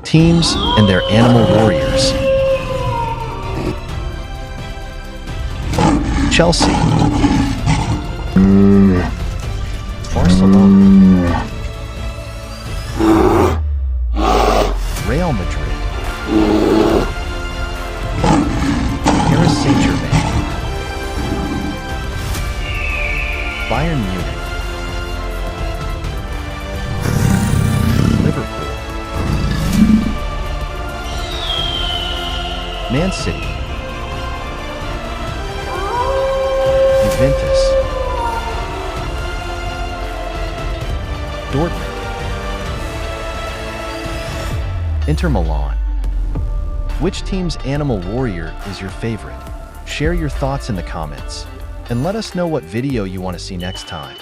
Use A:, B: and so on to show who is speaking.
A: Teams and their animal warriors. Chelsea, Barcelona, Real Madrid, Paris Saint-Germain, Bayern Munich, Liverpool, Man City, Juventus, Dortmund, Inter Milan. Which team's animal warrior is your favorite? Share your thoughts in the comments, and let us know what video you want to see next time.